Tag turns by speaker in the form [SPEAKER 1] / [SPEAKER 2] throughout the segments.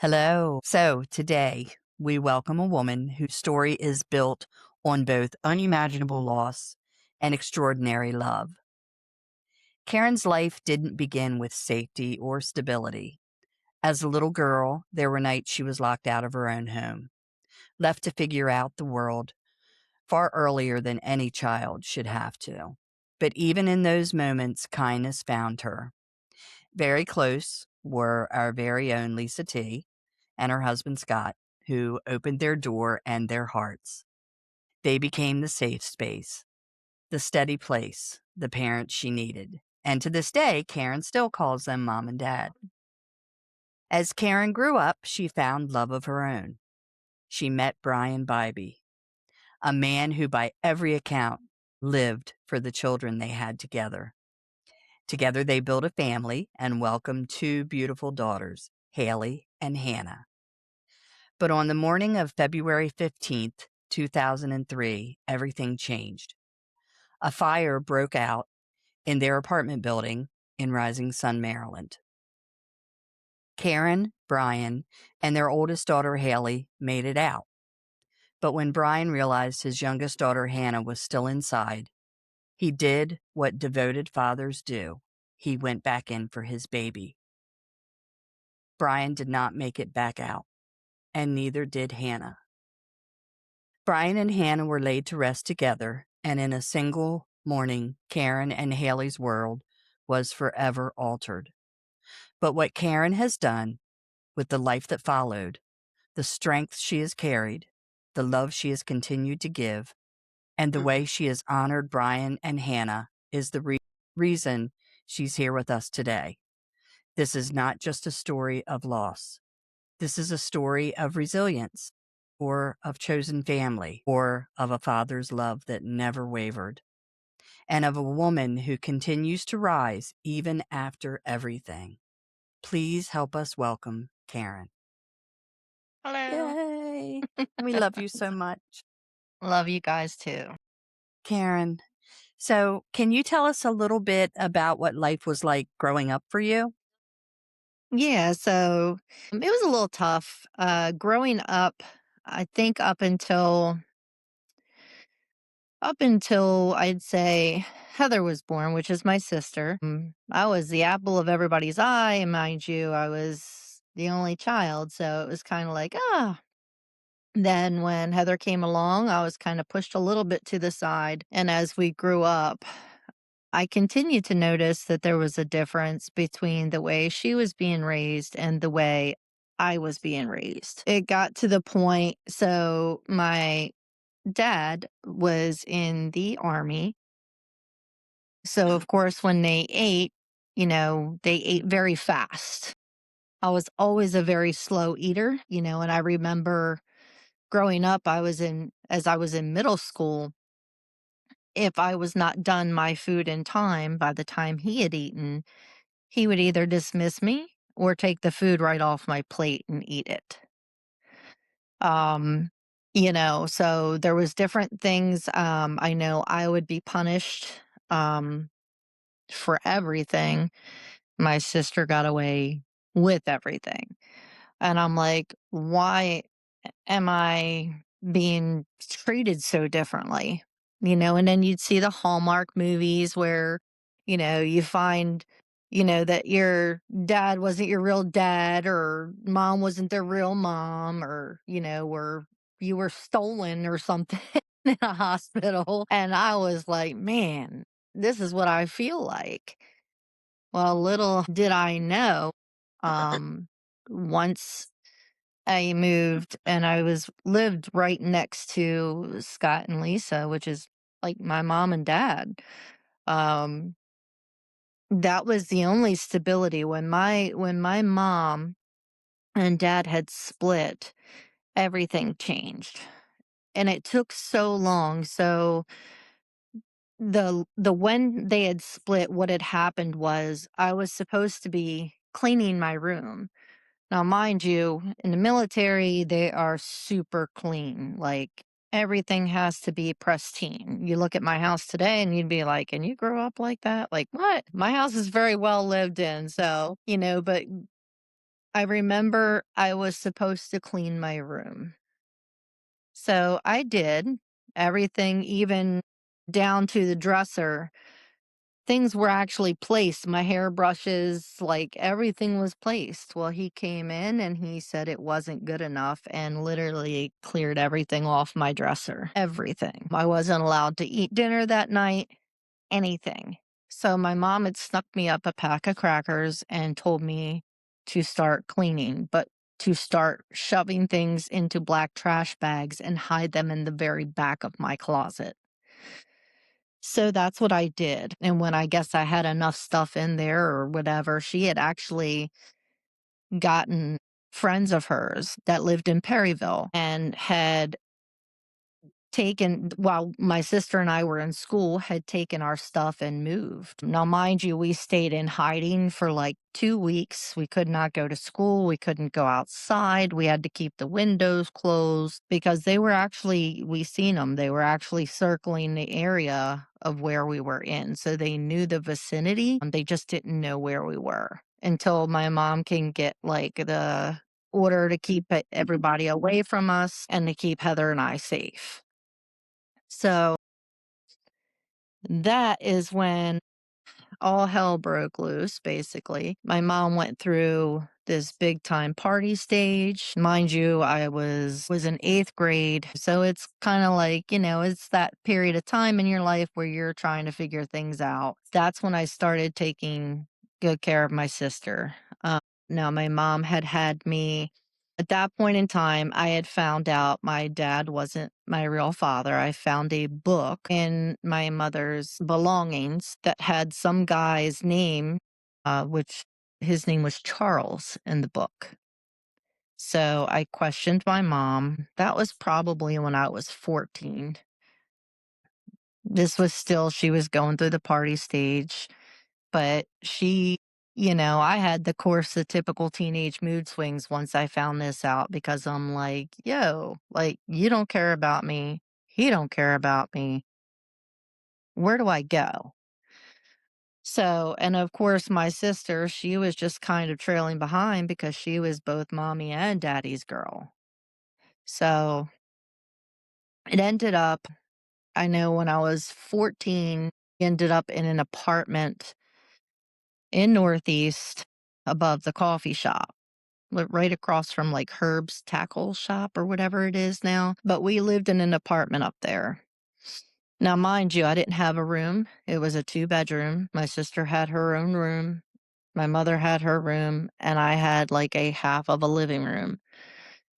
[SPEAKER 1] Hello. So today we welcome a woman whose story is built on both unimaginable loss and extraordinary love. Karen's life didn't begin with safety or stability. As a little girl, there were nights she was locked out of her own home, left to figure out the world far earlier than any child should have to. But even in those moments, kindness found her. Very close were our very own Lisa T. and her husband Scott, who opened their door and their hearts. They became the safe space, the steady place, the parents she needed. And to this day, Karen still calls them mom and dad. As Karen grew up, she found love of her own. She met Brian Bibey, a man who, by every account, lived for the children they had together. Together, they built a family and welcomed two beautiful daughters, Haley and Hannah. But on the morning of February 15th, 2003, everything changed. A fire broke out in their apartment building in Rising Sun, Maryland. Karen, Brian, and their oldest daughter, Haley, made it out. But when Brian realized his youngest daughter, Hannah, was still inside, he did what devoted fathers do. He went back in for his baby. Brian did not make it back out, and neither did Hannah. Brian and Hannah were laid to rest together, and in a single morning, Karen and Haley's world was forever altered. But what Karen has done with the life that followed, the strength she has carried, the love she has continued to give, and the way she has honored Brian and Hannah is the reason she's here with us today. This is not just a story of loss. This is a story of resilience, or of chosen family, or of a father's love that never wavered, and of a woman who continues to rise even after everything. Please help us welcome Karen.
[SPEAKER 2] Hello.
[SPEAKER 1] Yay! We love you so much.
[SPEAKER 2] Love you guys too.
[SPEAKER 1] Karen, so can you tell us a little bit about what life was like growing up for you?
[SPEAKER 2] Yeah, so it was a little tough. Growing up, I think up until I'd say Heather was born, which is my sister. I was the apple of everybody's eye, and mind you, I was the only child, so it was kind of like, ah. Then when Heather came along, I was kind of pushed a little bit to the side, and as we grew up, I continued to notice that there was a difference between the way she was being raised and the way I was being raised. It got to the point, so my dad was in the army. So, of course, when they ate, they ate very fast. I was always a very slow eater, and I remember growing up, as I was in middle school, if I was not done my food in time by the time he had eaten, he would either dismiss me or take the food right off my plate and eat it. Um, so there was different things. I know I would be punished um for everything. My sister got away with everything. And I'm like, why am I being treated so differently? And then you'd see the Hallmark movies where, you find, that your dad wasn't your real dad or mom wasn't their real mom or, or you were stolen or something in a hospital. And I was like, man, this is what I feel like. Well, little did I know, um, once I moved and I lived right next to Scott and Lisa, which is like my mom and dad. Um, that was the only stability when my mom and dad had split, everything changed. And it took so long. So the when they had split, what had happened was I was supposed to be cleaning my room. Now, mind you, in the military, they are super clean. Like everything has to be pristine. You look at my house today and you'd be like, and you grew up like that? Like, what? My house is very well lived in. So, but I remember I was supposed to clean my room. So I did everything, even down to the dresser. Things were actually placed. My hairbrushes, like everything was placed. Well, he came in and he said it wasn't good enough and literally cleared everything off my dresser. Everything. I wasn't allowed to eat dinner that night, anything. So my mom had snuck me up a pack of crackers and told me to start cleaning, but to start shoving things into black trash bags and hide them in the very back of my closet. So that's what I did. And when I guess I had enough stuff in there or whatever, she had actually gotten friends of hers that lived in Perryville and had taken, while my sister and I were in school, had taken our stuff and moved. Now, mind you, we stayed in hiding for like 2 weeks. We could not go to school. We couldn't go outside. We had to keep the windows closed because they were actually, we seen them. They were actually circling the area of where we were in. So they knew the vicinity. They just didn't know where we were until my mom can get like the order to keep everybody away from us and to keep Heather and I safe. So that is when all hell broke loose, basically. My mom went through this big time party stage. Mind you, I was in 8th grade. So it's kind of like, it's that period of time in your life where you're trying to figure things out. That's when I started taking good care of my sister. Now, my mom had had me at that point in time. I had found out my dad wasn't my real father. I found a book in my mother's belongings that had some guy's name, which his name was Charles in the book. So I questioned my mom. That was probably when I was 14. This was still, she was going through the party stage. But I had the course of typical teenage mood swings once I found this out because I'm like, yo, like, you don't care about me. He don't care about me. Where do I go? So, and of course, my sister, she was just kind of trailing behind because she was both mommy and daddy's girl. So it ended up, I know when I was 14, ended up in an apartment in Northeast above the coffee shop. Right across from like Herb's tackle shop or whatever it is now. But we lived in an apartment up there. Now, mind you, I didn't have a room. It was a 2-bedroom. My sister had her own room. My mother had her room, and I had like a half of a living room.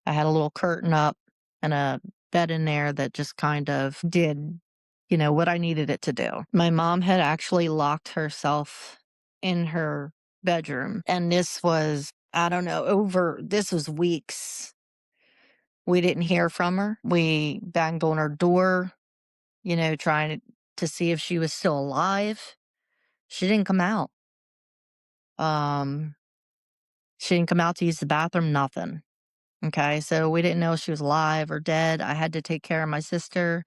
[SPEAKER 2] I had a little curtain up and a bed in there that just kind of did, what I needed it to do. My mom had actually locked herself in her bedroom, and this was, I don't know, this was weeks. We didn't hear from her. We banged on her door, trying to see if she was still alive. She didn't come out. Um, she didn't come out to use the bathroom, nothing. Okay, so we didn't know if she was alive or dead. I had to take care of my sister,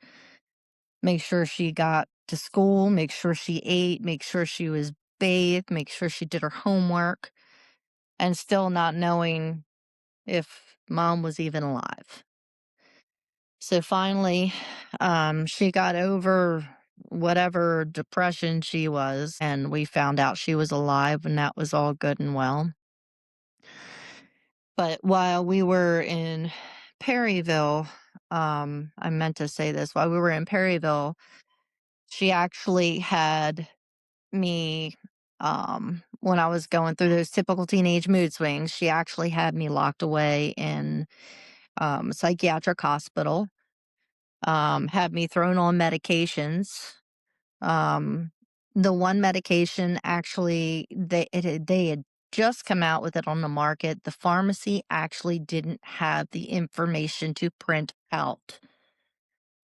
[SPEAKER 2] make sure she got to school, make sure she ate, make sure she was bathed, make sure she did her homework, and still not knowing if mom was even alive. So finally, she got over whatever depression she was, and we found out she was alive, and that was all good and well. But while we were in Perryville, I meant to say this, while we were in Perryville, she actually had me, when I was going through those typical teenage mood swings, she actually had me locked away in a psychiatric hospital, had me thrown on medications. Um, the one medication actually, they had just come out with it on the market. The pharmacy actually didn't have the information to print out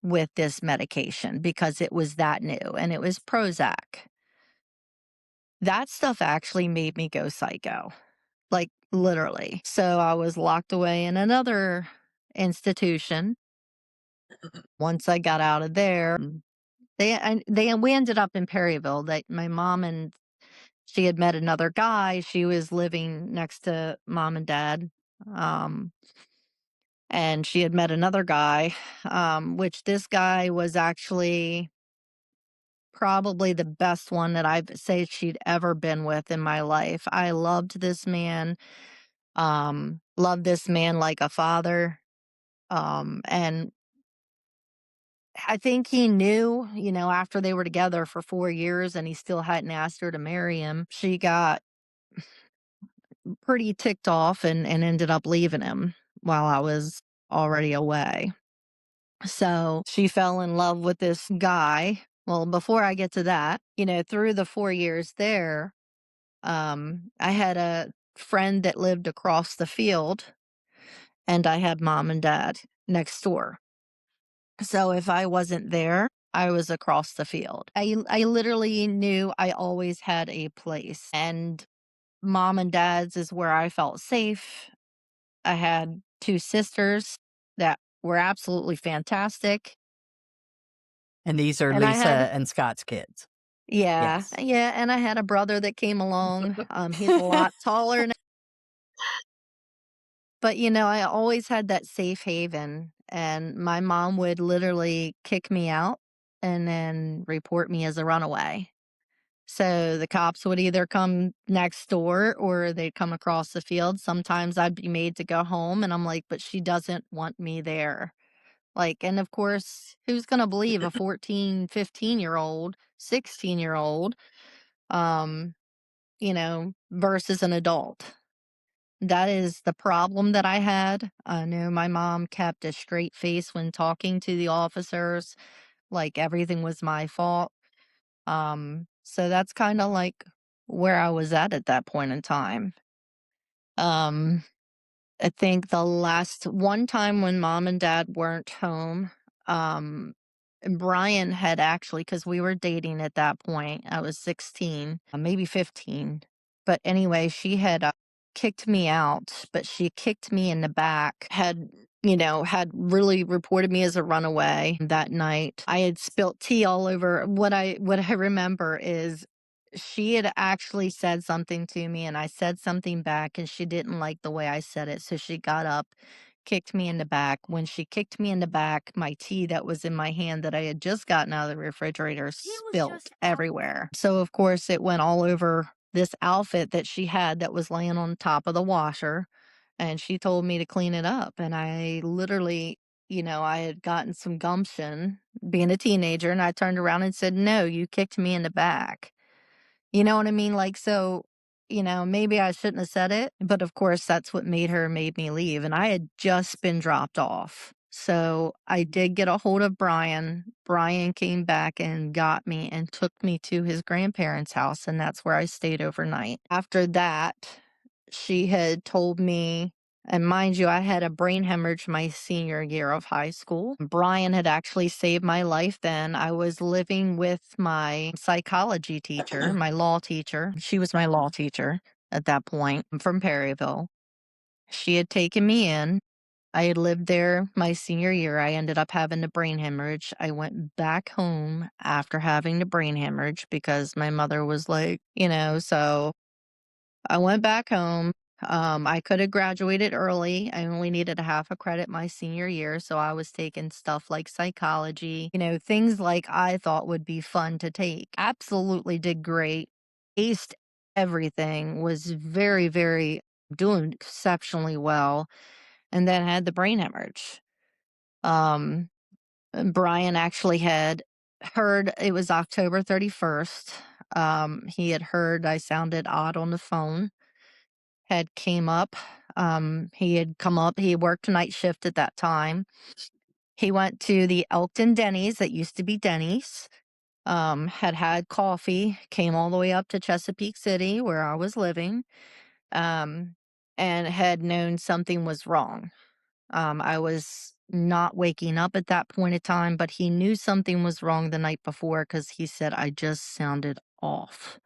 [SPEAKER 2] with this medication because it was that new, and it was Prozac. That stuff actually made me go psycho, like literally. So I was locked away in another institution. Once I got out of there, we ended up in Perryville. That my mom and She had met another guy. She was living next to mom and dad. Um, and she had met another guy, which this guy was actually probably the best one that I've say she'd ever been with in my life. I loved this man, loved this man like a father. And I think he knew, after they were together for 4 years and he still hadn't asked her to marry him, she got pretty ticked off and ended up leaving him while I was already away. So she fell in love with this guy. Well, before I get to that, through the 4 years there, I had a friend that lived across the field, and I had mom and dad next door. So if I wasn't there, I was across the field. I literally knew I always had a place, and mom and dad's is where I felt safe. I had 2 sisters that were absolutely fantastic,
[SPEAKER 1] And these are
[SPEAKER 2] and I had
[SPEAKER 1] Lisa and Scott's kids.
[SPEAKER 2] yeah,
[SPEAKER 1] Yes.
[SPEAKER 2] yeah, and I had a brother that came along. He's a lot taller. But, I always had that safe haven, and my mom would literally kick me out and then report me as a runaway. So the cops would either come next door or they'd come across the field. Sometimes I'd be made to go home, and I'm like, "But she doesn't want me there." Like, and of course, who's gonna believe a 14, 15-year-old, 16-year-old, um, versus an adult? That is the problem that I had. I knew my mom kept a straight face when talking to the officers, like everything was my fault. So that's kind of like where I was at that point in time. Um, I think the last one time when mom and dad weren't home, um, Brian had actually, because we were dating at that point, I was 16, maybe 15. But anyway, she had kicked me out, but she kicked me in the back, had really reported me as a runaway that night. I had spilt tea all over. What I remember is she had actually said something to me and I said something back and she didn't like the way I said it. So she got up, kicked me in the back. When she kicked me in the back, my tea that was in my hand that I had just gotten out of the refrigerator spilt everywhere. So of course it went all over this outfit that she had that was laying on top of the washer. And she told me to clean it up. And I literally, I had gotten some gumption being a teenager and I turned around and said, "No, you kicked me in the back." You know what I mean? Like, so, maybe I shouldn't have said it, but of course, that's what made me leave. And I had just been dropped off. So I did get a hold of Brian. Brian came back and got me and took me to his grandparents' house. And that's where I stayed overnight. After that, she had told me, and mind you, I had a brain hemorrhage my senior year of high school. Brian had actually saved my life then. I was living with my psychology teacher, my law teacher. She was my law teacher at that point. I'm from Perryville. She had taken me in. I had lived there my senior year. I ended up having the brain hemorrhage. I went back home after having the brain hemorrhage because my mother was like, so I went back home. I could have graduated early. I only needed a half a credit my senior year. So I was taking stuff like psychology, things like I thought would be fun to take. Absolutely did great. Aced everything, was very, very doing exceptionally well. And then had the brain hemorrhage. Um, Brian actually had heard it was October 31st. He had heard I sounded odd on the phone had came up. He had come up. He worked night shift at that time. He went to the Elkton Denny's that used to be Denny's. Had coffee, came all the way up to Chesapeake City where I was living, um, and had known something was wrong. I was not waking up at that point in time, but he knew something was wrong the night before because he said I just sounded off.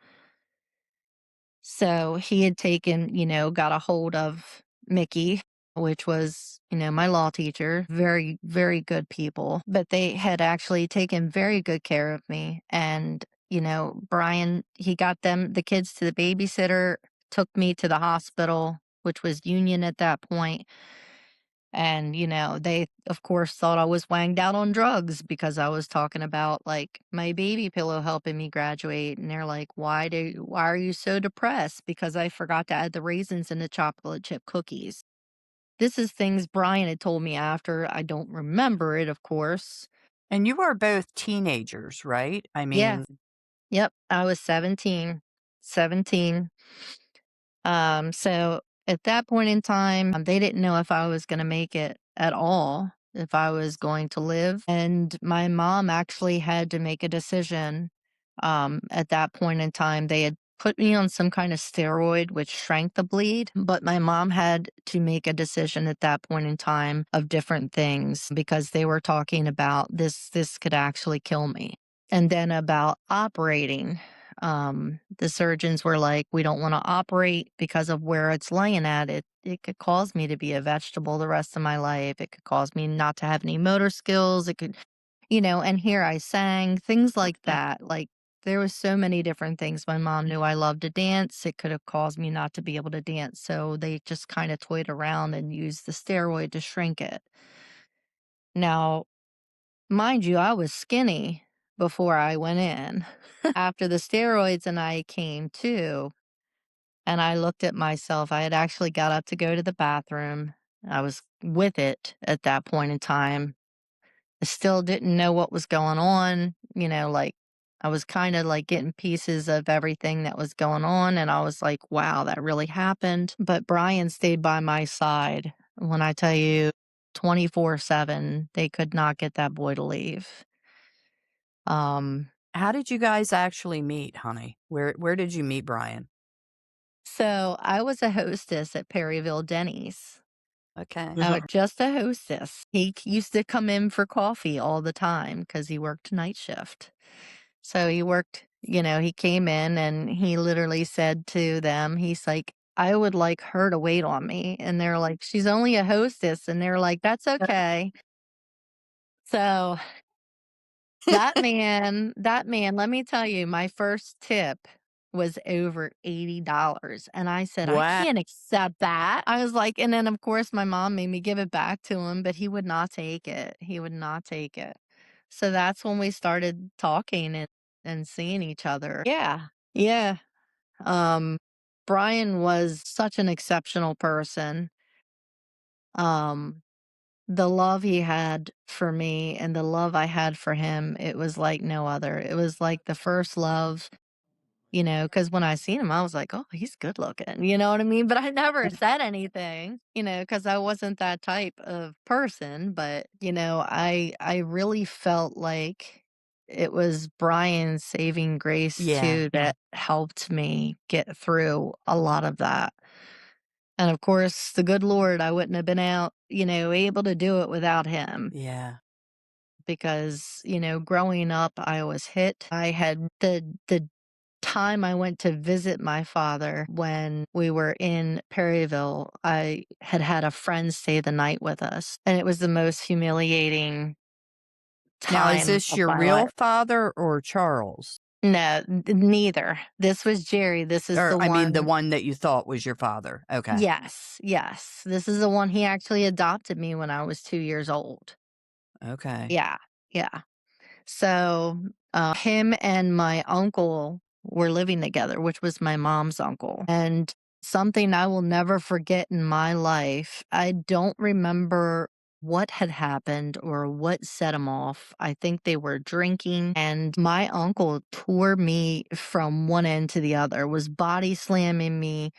[SPEAKER 2] So he had taken, got a hold of Mickey, which was, my law teacher, very, very good people, but they had actually taken very good care of me. And Brian, he got the kids to the babysitter, took me to the hospital, which was Union at that point. And, they, of course, thought I was wanged out on drugs because I was talking about like my baby pillow helping me graduate. And they're like, why are you so depressed? Because I forgot to add the raisins in the chocolate chip cookies. This is things Brian had told me after. I don't remember it, of course.
[SPEAKER 1] And you were both teenagers, right? I
[SPEAKER 2] Yeah.
[SPEAKER 1] mean,
[SPEAKER 2] Yep. I was 17. 17. So at that point in time, they didn't know if I was going to make it at all, if I was going to live. And my mom actually had to make a decision. At that point in time, they had put me on some kind of steroid, which shrank the bleed. But my mom had to make a decision at that point in time of different things because they were talking about this could actually kill me. And then about operating. The surgeons were like, we don't want to operate because of where it's laying at. It could cause me to be a vegetable the rest of my life. It could cause me not to have any motor skills. It could, and here I sang, things like that. Like there was so many different things. My mom knew I loved to dance. It could have caused me not to be able to dance. So they just kind of toyed around and used the steroid to shrink it. Now, mind you, I was skinny before I went in. After the steroids and I came to, and I looked at myself, I had actually got up to go to the bathroom. I was with it at that point in time. I still didn't know what was going on, like I was kind of like getting pieces of everything that was going on. And I was like, wow, that really happened. But Brian stayed by my side. When I tell you 24/7, they could not get that boy to leave. Um,
[SPEAKER 1] how did you guys actually meet, honey? Where did you meet Brian?
[SPEAKER 2] so I was a hostess at Perryville Denny's.
[SPEAKER 1] Okay.
[SPEAKER 2] Just a hostess. Used to come in for coffee all the time because he worked night shift. So he came in and he literally said to them, he's like, I would like her to wait on me. And they're like, she's only a hostess. And they're like, that's okay. So that man, let me tell you, my first tip was over $80. And I said, I
[SPEAKER 1] Wow.
[SPEAKER 2] can't accept that. I was like, and then of course my mom made me give it back to him, but he would not take it. He would not take it. So that's when we started talking and seeing each other. Yeah. Yeah. Um, Brian was such an exceptional person. Um, the love he had for me and the love I had for him, it was like no other. It was like the first love, because when I seen him, I was like, "Oh, he's good looking." You know what I mean? But I never said anything, because I wasn't that type of person, but, I really felt like it was Brian's saving grace
[SPEAKER 1] Yeah.
[SPEAKER 2] too that helped me get through a lot of that. And of course, the good Lord, I wouldn't have been out, able to do it without him
[SPEAKER 1] Yeah.
[SPEAKER 2] because, growing up, I was hit. I had the time I went to visit my father when we were in Perryville, I had had a friend stay the night with us, and it was the most humiliating
[SPEAKER 1] Now, is
[SPEAKER 2] time
[SPEAKER 1] this
[SPEAKER 2] of
[SPEAKER 1] your
[SPEAKER 2] my
[SPEAKER 1] real
[SPEAKER 2] life.
[SPEAKER 1] father or Charles?
[SPEAKER 2] No, neither. This was Jerry. This is
[SPEAKER 1] Or
[SPEAKER 2] the
[SPEAKER 1] I mean, the
[SPEAKER 2] one.
[SPEAKER 1] one that you thought was your father. Okay.
[SPEAKER 2] Yes, yes. This is the one he actually adopted me when I was 2 years old.
[SPEAKER 1] Okay.
[SPEAKER 2] Yeah, yeah. So, him and my uncle were living together, which was my mom's uncle. And something I will never forget in my life, I don't remember what had happened or what set him off. I think they were drinking, and my uncle tore me from one end to the other, was body slamming me.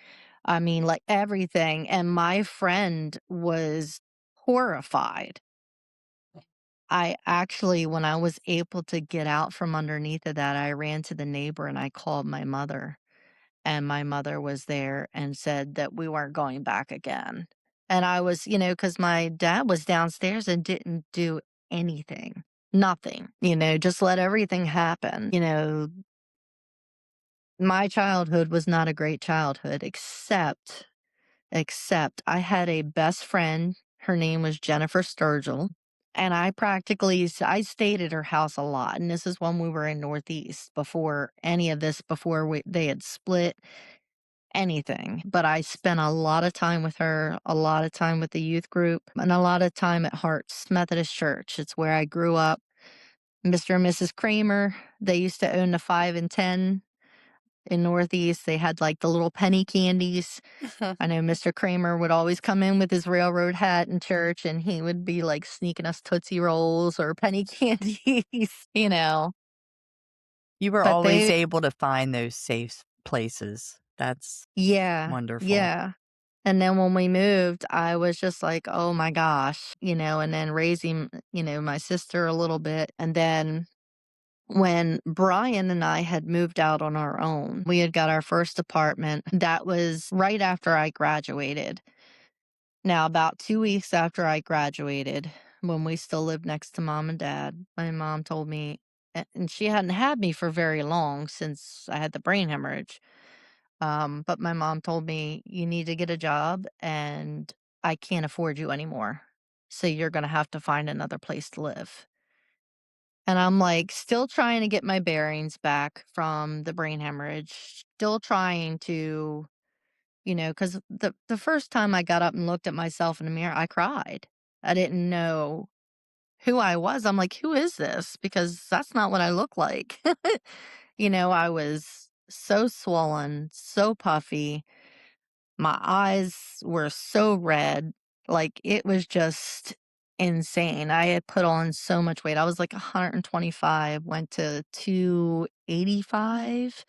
[SPEAKER 2] I mean, like everything. And my friend was horrified. I actually, when I was able to get out from underneath of that, I ran to the neighbor and I called my mother, and my mother was there and said that we weren't going back again. And I was, because my dad was downstairs and didn't do anything, nothing, just let everything happen. My childhood was not a great childhood, except I had a best friend. Her name was Jennifer Sturgill. And I stayed at her house a lot, and this is when we were in Northeast before any of this, before they had split, anything. But I spent a lot of time with her, a lot of time with the youth group, and a lot of time at Hearts Methodist Church. It's where I grew up. Mr. and Mrs. Kramer, they used to own the 5 and 10 in Northeast. They had like the little penny candies. I know Mr. Kramer would always come in with his railroad hat in church, and he would be like sneaking us Tootsie Rolls or penny candies, you know.
[SPEAKER 1] You were
[SPEAKER 2] But
[SPEAKER 1] always
[SPEAKER 2] they,
[SPEAKER 1] able to find those safe places. That's
[SPEAKER 2] yeah,
[SPEAKER 1] wonderful.
[SPEAKER 2] yeah. And then when we moved, I was just like, oh my gosh, and then raising, my sister a little bit. And then when Brian and I had moved out on our own, we had got our first apartment. That was right after I graduated. Now, about 2 weeks after I graduated, when we still lived next to mom and dad, my mom told me, and she hadn't had me for very long since I had the brain hemorrhage. But my mom told me, you need to get a job and I can't afford you anymore. So you're going to have to find another place to live. And I'm like, still trying to get my bearings back from the brain hemorrhage, still trying to, because the first time I got up and looked at myself in the mirror, I cried. I didn't know who I was. I'm like, who is this? Because that's not what I look like. I was so swollen, so puffy. My eyes were so red. Like, it was just insane. I had put on so much weight. I was like 125, went to 285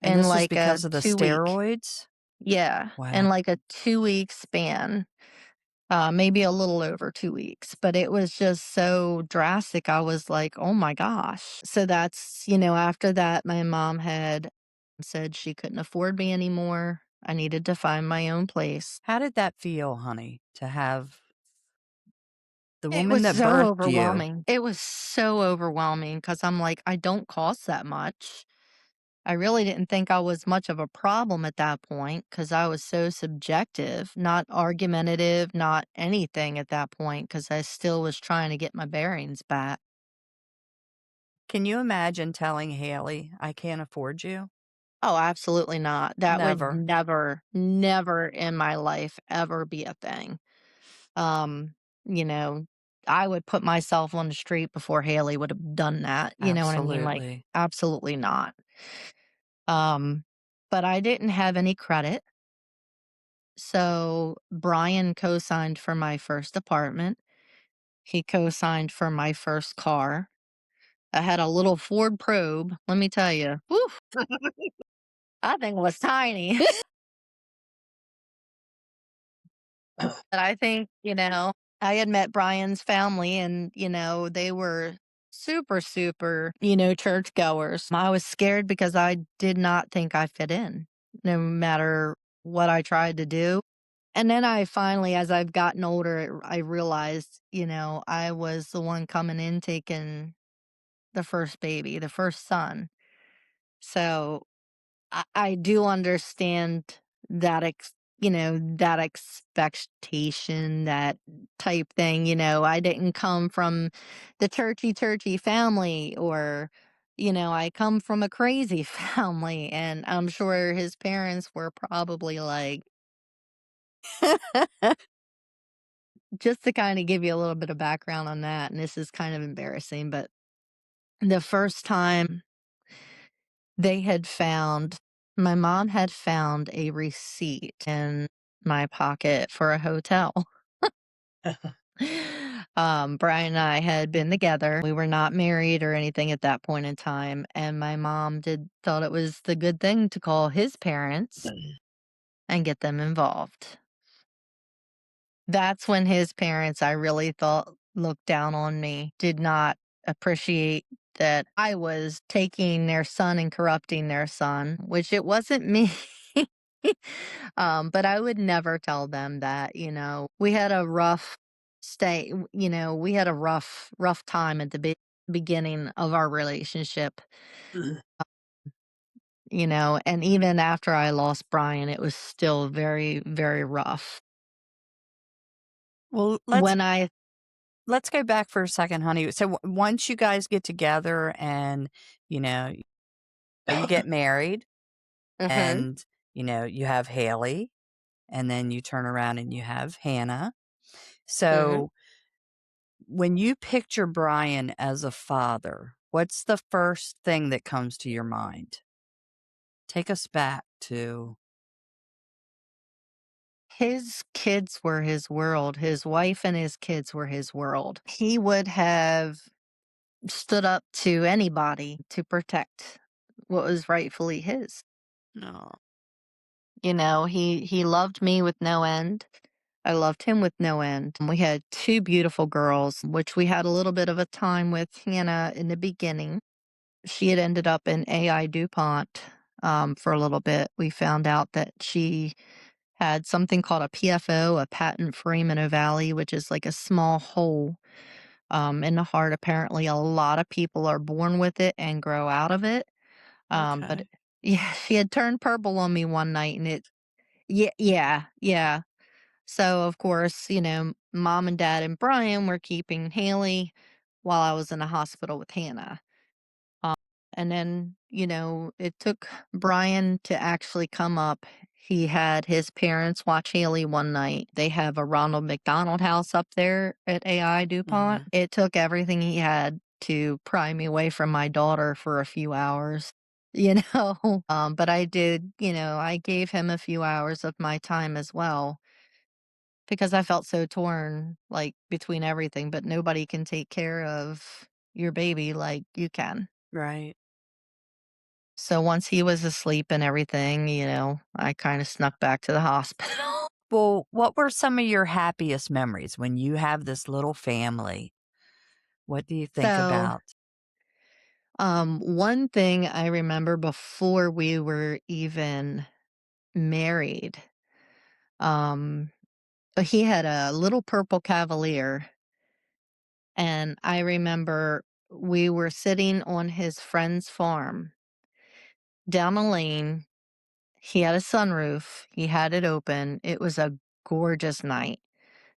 [SPEAKER 1] And
[SPEAKER 2] in
[SPEAKER 1] this was
[SPEAKER 2] like a
[SPEAKER 1] because of the
[SPEAKER 2] 2 week.
[SPEAKER 1] steroids?
[SPEAKER 2] Yeah, in
[SPEAKER 1] Wow.
[SPEAKER 2] like a 2 week span, maybe a little over 2 weeks, but it was just so drastic. I was like, oh my gosh. So after that, my mom had said she couldn't afford me anymore. I needed to find my own place.
[SPEAKER 1] How did that feel, honey, to have the
[SPEAKER 2] It
[SPEAKER 1] woman
[SPEAKER 2] was
[SPEAKER 1] that
[SPEAKER 2] so
[SPEAKER 1] birthed you?
[SPEAKER 2] overwhelming. It was so overwhelming because I'm like, I don't cost that much. I really didn't think I was much of a problem at that point because I was so subjective, not argumentative, not anything at that point because I still was trying to get my bearings back.
[SPEAKER 1] Can you imagine telling Haley, I can't afford you?
[SPEAKER 2] Oh, absolutely not. That would
[SPEAKER 1] Never.
[SPEAKER 2] never, never in my life ever be a thing. Um, you know, I would put myself on the street before Haley would have done that. You know what I mean? Like,
[SPEAKER 1] Absolutely.
[SPEAKER 2] absolutely not. Um, but I didn't have any credit. So Brian co signed for my first apartment. He co signed for my first car. I had a little Ford Probe. Let me tell you, whew, that thing was tiny. But I think, I had met Brian's family and, they were super, super, churchgoers. I was scared because I did not think I fit in no matter what I tried to do. And then I finally, as I've gotten older, I realized, I was the one coming in taking the first baby, the first son. So I do understand that expectation, that type thing. I didn't come from the churchy family, or, I come from a crazy family. And I'm sure his parents were probably like, just to kind of give you a little bit of background on that. And this is kind of embarrassing, but the first time they had found my mom had found a receipt in my pocket for a hotel. Brian and I had been together. We were not married or anything at that point in time, and my mom did thought it was the good thing to call his parents and get them involved. That's when his parents, I really thought, looked down on me, did not appreciate that I was taking their son and corrupting their son, which it wasn't me. But I would never tell them that, we had a rough we had a rough time at the beginning of our relationship, and even after I lost Brian, it was still very, very rough.
[SPEAKER 1] Well, let's
[SPEAKER 2] When I
[SPEAKER 1] let's go back for a second, honey. So once you guys get together and, you know, you get married
[SPEAKER 2] Mhm.
[SPEAKER 1] and, you have Haley and then you turn around and you have Hannah.
[SPEAKER 2] Mhm.
[SPEAKER 1] So when you picture Brian as a father, what's the first thing that comes to your mind? Take us back to
[SPEAKER 2] His kids were his world. His wife and his kids were his world. He would have stood up to anybody to protect what was rightfully his.
[SPEAKER 1] no.
[SPEAKER 2] He loved me with no end. I loved him with no end. We had 2 beautiful girls, which we had a little bit of a time with Hannah in the beginning. She had ended up in AI DuPont, for a little bit. We found out that she had something called a PFO, a patent foramen which is like a small hole, in the heart. Apparently, a lot of people are born with it and grow out of it. But
[SPEAKER 1] Okay.
[SPEAKER 2] yeah, she had turned purple on me one night, and yeah. So, of course, mom and dad and Brian were keeping Haley while I was in the hospital with Hannah. Um, and then, it took Brian to actually come up. He had his parents watch Haley one night. They have a Ronald McDonald House up there at AI DuPont.
[SPEAKER 1] Mhm.
[SPEAKER 2] It took everything he had to pry me away from my daughter for a few hours. But I did, I gave him a few hours of my time as well because I felt so torn, like, between everything, but nobody can take care of your baby like you can.
[SPEAKER 1] Right.
[SPEAKER 2] So once he was asleep and everything, I kinda snuck back to the hospital.
[SPEAKER 1] Well, what were some of your happiest memories when you have this little family? What do you think
[SPEAKER 2] So,
[SPEAKER 1] about?
[SPEAKER 2] one thing I remember before we were even married, um, he had a little purple Cavalier, and I remember we were sitting on his friend's farm down a lane. He had a sunroof, he had it open, it was a gorgeous night,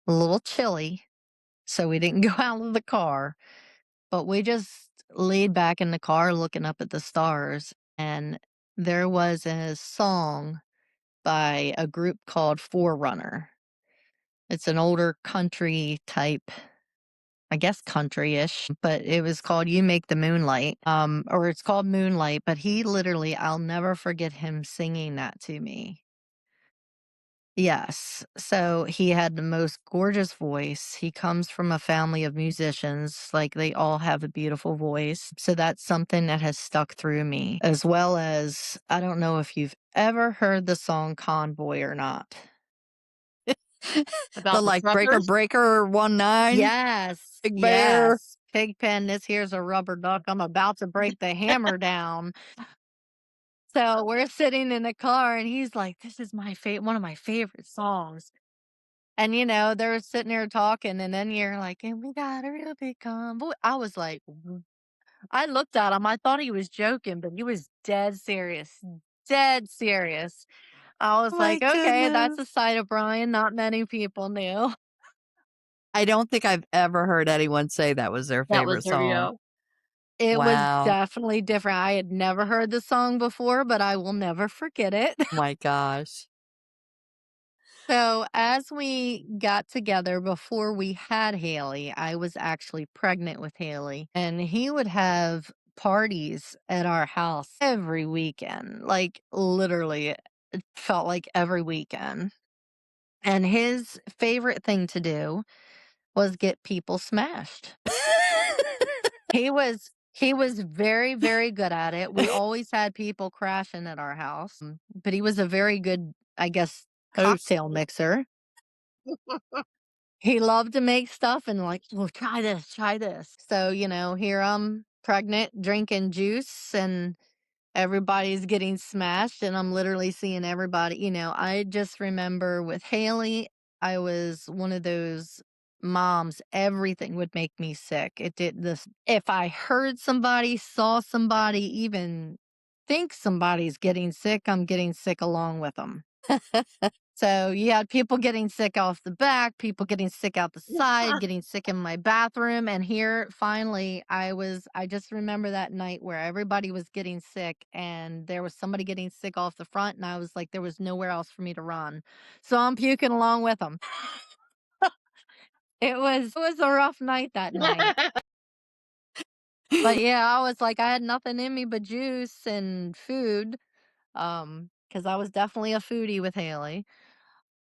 [SPEAKER 2] a little chilly, so we didn't go out of the car, but we just laid back in the car looking up at the stars, and there was a song by a group called Forerunner. It's an older country type, I guess country-ish, but it was called "You Make the Moonlight," or it's called Moonlight, but he literally I'll never forget him singing that to me. Yes. So he had the most gorgeous voice. He comes from a family of musicians. Like they all have a beautiful voice. So that's something that has stuck through me, as well as I don't know if you've ever heard the song Convoy or not.
[SPEAKER 1] The,
[SPEAKER 2] About the
[SPEAKER 1] like, Breaker
[SPEAKER 2] truckers?
[SPEAKER 1] Breaker 19,
[SPEAKER 2] Yes.
[SPEAKER 1] Big Bear.
[SPEAKER 2] Yes. Pigpen, this here's a rubber duck. I'm about to break the hammer down. So we're sitting in the car and he's like, this is one of my favorite songs. And, they're sitting there talking, and then you're like, "And we got a real big convoy." I was like, I looked at him, I thought he was joking, but he was dead serious, dead serious. I was
[SPEAKER 1] My
[SPEAKER 2] like, "Okay, that's a
[SPEAKER 1] goodness.
[SPEAKER 2] side of Brian not many people knew."
[SPEAKER 1] I don't think I've ever heard anyone say that was their
[SPEAKER 2] That was
[SPEAKER 1] favorite
[SPEAKER 2] the
[SPEAKER 1] song.
[SPEAKER 2] real It was
[SPEAKER 1] Wow.
[SPEAKER 2] definitely different. I had never heard the song before, but I will never forget it.
[SPEAKER 1] My gosh.
[SPEAKER 2] So, as we got together before we had Haley, I was actually pregnant with Haley, and he would have parties at our house every weekend. Like, literally, it felt like every weekend. And his favorite thing to do was get people smashed. He was very, very good at it. We always had people crashing at our house, but he was a very good, I guess,
[SPEAKER 1] Host.
[SPEAKER 2] cocktail mixer. He loved to make stuff and like, "Well, try this, try this." So, here I'm pregnant, drinking juice, and everybody's getting smashed, and I'm literally seeing everybody. I just remember with Haley, I was one of those moms, everything would make me sick. It did this. If I heard somebody, saw somebody, even think somebody's getting sick, I'm getting sick along with them. So you had people getting sick off the back, people getting sick out the side, getting sick in my bathroom. And here finally I just remember that night where everybody was getting sick and there was somebody getting sick off the front. And I was like, there was nowhere else for me to run. So I'm puking along with them. It was a rough night that night. But yeah, I was like, I had nothing in me but juice and food. Because I was definitely a foodie with Haley.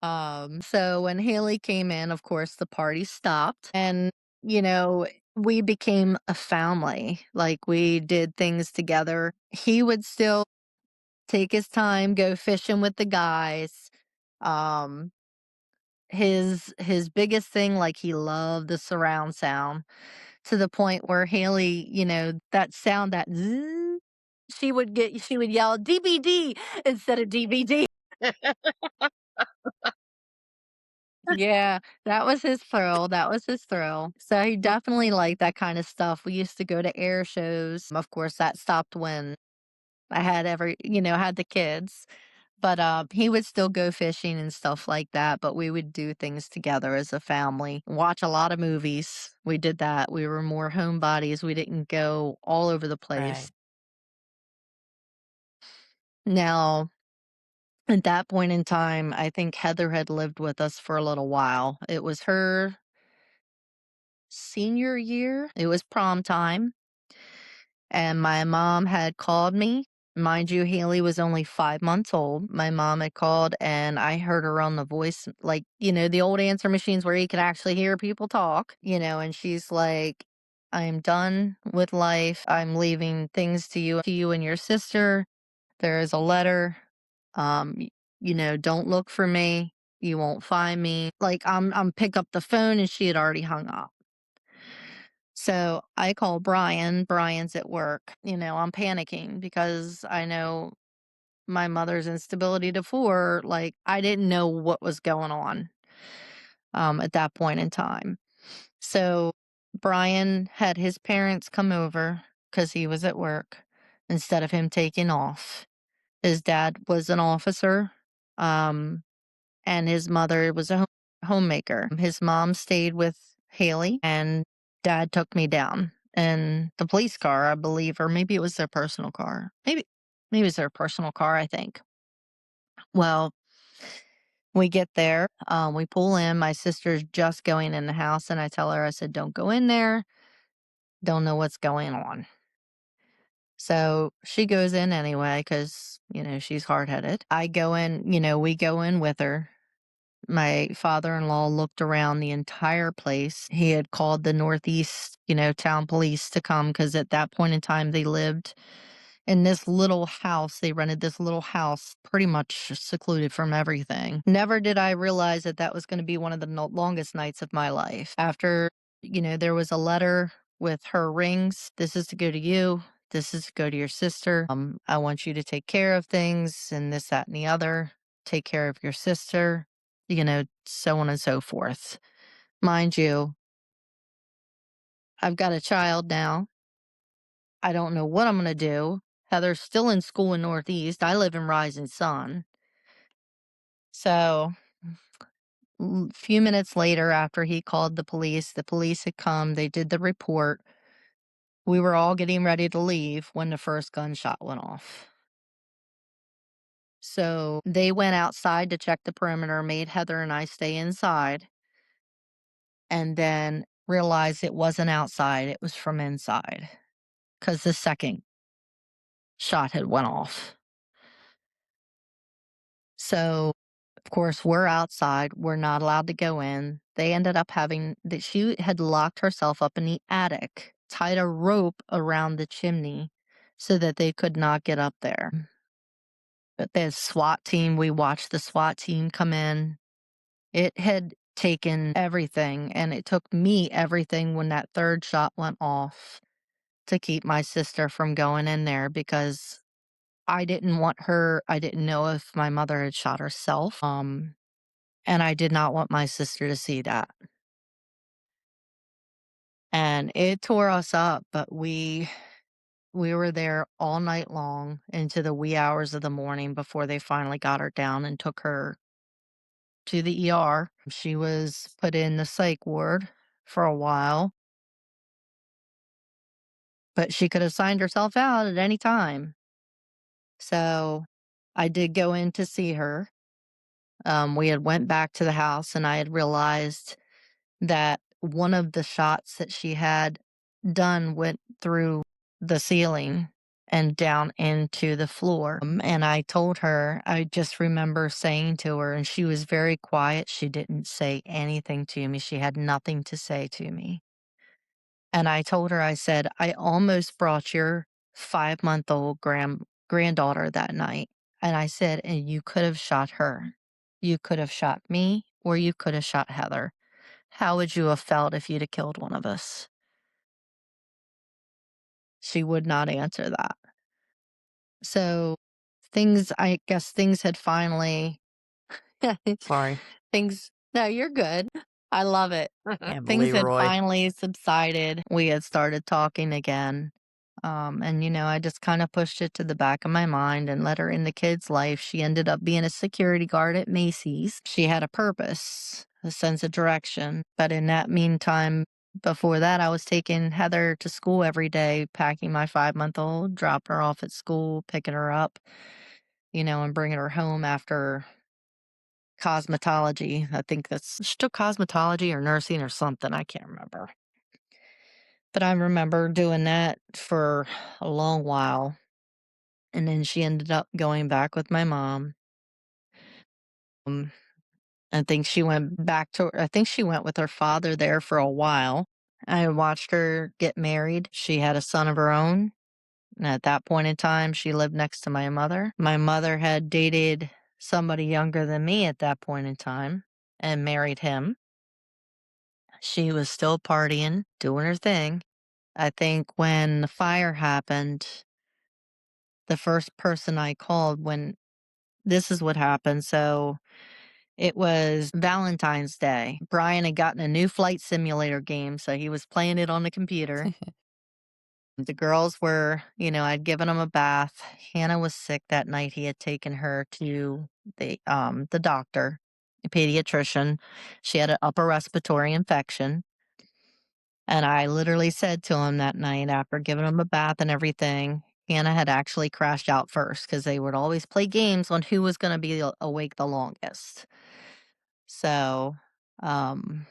[SPEAKER 2] So when Haley came in, of course, the party stopped and, you know, we became a family. Like we did things together. He would still take his time, go fishing with the guys. Um, his biggest thing, like he loved the surround sound to the point where Haley, that sound that zzz, she would yell DVD instead of DVD. Yeah, that was his thrill, that was his thrill. So he definitely liked that kinda stuff. We used to go to air shows. Of course, that stopped when I had had the kids, but, he would still go fishing and stuff like that, but we would do things together as a family, watch a lot of movies. We did that. We were more homebodies, we didn't go all over the
[SPEAKER 1] Right.
[SPEAKER 2] place. Now, at that point in time, I think Heather had lived with us for a little while. It was her senior year. It was prom time, and my mom had called me. Mind you, Haley was only 5 months old. My mom had called, and I heard her on the voice, like, the old answer machines where you could actually hear people talk, and she's like, "I'm done with life. I'm leaving things to you and your sister. There is a letter. Don't look for me. You won't find me." Like, I'm pick up the phone, and she had already hung up. So I call Brian. Brian's at work. I'm panicking because I know my mother's instability to four. Like, I didn't know what was going on at that point in time. So Brian had his parents come over because he was at work instead of him taking off. His dad was an officer. Um, and his mother was a homemaker. His mom stayed with Haley, and dad took me down in the police car, I believe, or maybe it was their personal car. Maybe it was their personal car, I think. Well, we get there, we pull in. My sister's just going in the house, and I tell her, I said, "Don't go in there. Don't know what's going on." So she goes in anyway because, she's hard headed. I go in, we go in with her. My father-in-law looked around the entire place. He had called the Northeast, town police to come because at that point in time, they lived in this little house. They rented this little house pretty much secluded from everything. Never did I realize that that was gonna be one of the longest nights of my life. After, there was a letter with her rings. "This is to go to you. This is to go to your sister. I want you to take care of things and this, that, and the other. Take care of your sister," so on and so forth. Mind you, I've got a child now. I don't know what I'm gonna do. Heather's still in school in Northeast. I live in Rising Sun. So, few minutes later, after he called the police had come, they did the report. We were all getting ready to leave when the first gunshot went off. So, they went outside to check the perimeter, made Heather and I stay inside, and then realized it wasn't outside, it was from inside, because the second shot had went off. So, of course, we're outside. We're not allowed to go in. They ended up having that she had locked herself up in the attic, tied a rope around the chimney so that they could not get up there. But the SWAT team, we watched the SWAT team come in. It had taken everything, and it took me everything when that third shot went off to keep my sister from going in there because I didn't know if my mother had shot herself. And I did not want my sister to see that. And it tore us up, but we were there all night long into the wee hours of the morning before they finally got her down and took her to the ER. She was put in the psych ward for a while, but she could have signed herself out at any time. So I did go in to see her. We had went back to the house and I had realized that one of the shots that she had done went through the ceiling and down into the floor. And I told her, I just remember saying to her, and she was very quiet. She didn't say anything to me. She had nothing to say to me. And I told her, I said, I almost brought your 5-month-old granddaughter that night. And I said, and you could have shot her. You could have shot me, or you could have shot Heather. How would you have felt if you'd have killed one of us? She would not answer that. So I guess things had finally,
[SPEAKER 1] Sorry.
[SPEAKER 2] no, you're good. I love it.
[SPEAKER 1] Can't
[SPEAKER 2] Things
[SPEAKER 1] believe
[SPEAKER 2] had
[SPEAKER 1] Roy.
[SPEAKER 2] finally subsided. We had started talking again. And, I just kind of pushed it to the back of my mind and let her in the kid's life. She ended up being a security guard at Macy's. She had a purpose, a sense of direction. But in that meantime, before that, I was taking Heather to school every day, packing my 5-month-old, dropping her off at school, picking her up, and bringing her home after cosmetology. I think that's still cosmetology or nursing or something. I can't remember. But I remember doing that for a long while. And then she ended up going back with my mom. Um, I think she went with her father there for a while. I watched her get married. She had a son of her own. And at that point in time, she lived next to my mother. My mother had dated somebody younger than me at that point in time and married him. She was still partying, doing her thing. I think when the fire happened, the first person I called when this is what happened. So it was Valentine's Day. Brian had gotten a new flight simulator game, so he was playing it on the computer. The girls were, I'd given them a bath. Hannah was sick that night. He had taken her to the doctor, a pediatrician. She had an upper respiratory infection. And I literally said to him that night after giving him a bath and everything, Hannah had actually crashed out first because they would always play games on who was going to be awake the longest. So, um,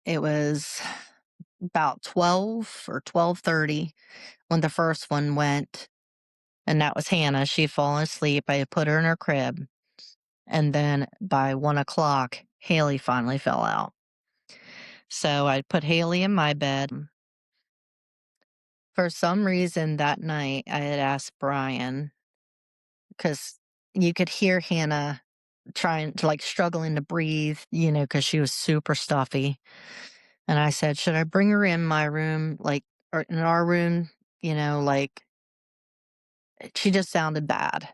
[SPEAKER 2] it was about 12 or 12:30 when the first one went, and that was Hannah. She'd fallen asleep. I had put her in her crib, and then by 1 o'clock, Haley finally fell out. So I put Haley in my bed. For some reason that night, I had asked Brian because you could hear Hannah trying to struggling to breathe, because she was super stuffy. And I said, should I bring her in my room, or in our room? She just sounded bad.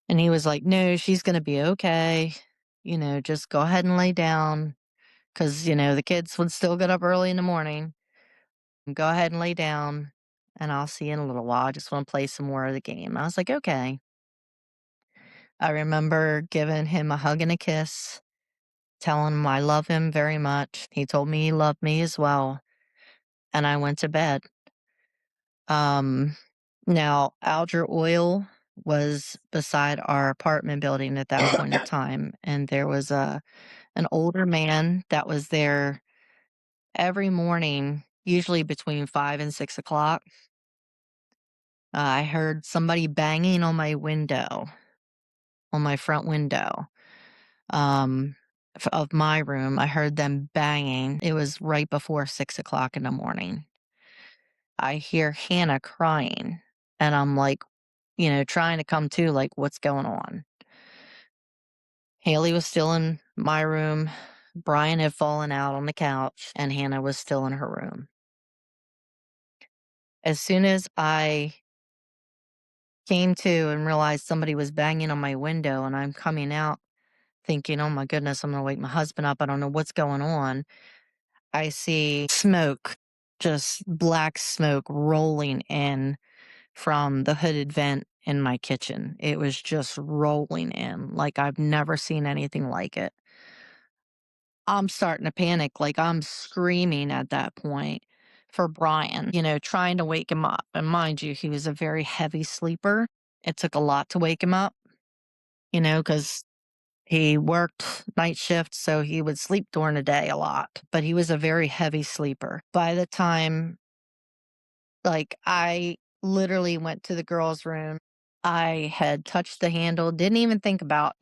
[SPEAKER 2] And he was like, no, she's going to be okay. Just go ahead and lay down. Cause, the kids would still get up early in the morning. Go ahead and lay down and I'll see you in a little while. I just want to play some more of the game. I was like, okay. I remember giving him a hug and a kiss, telling him I love him very much. He told me he loved me as well. And I went to bed. Um, Now, Alger Oil was beside our apartment building at that point in time, and there was an older man that was there every morning, usually between 5 and 6 o'clock. I heard somebody banging on my window, on my front window, um, of my room. I heard them banging. It was right before 6 o'clock in the morning. I hear Hannah crying, and I'm like, trying to come to, what's going on? Haley was still in my room. Brian had fallen out on the couch, and Hannah was still in her room. As soon as I came to and realized somebody was banging on my window, and I'm coming out thinking, oh my goodness, I'm going to wake my husband up. I don't know what's going on. I see smoke, just black smoke rolling in from the hooded vent in my kitchen. It was just rolling in like I've never seen anything like it. I'm starting to panic, like, I'm screaming at that point for Brian, trying to wake him up, and mind you, he was a very heavy sleeper. It took a lot to wake him up, because he worked night shift, so he would sleep during the day a lot, but he was a very heavy sleeper. By the time, like, I literally went to the girls' room, I had touched the handle, didn't even think about,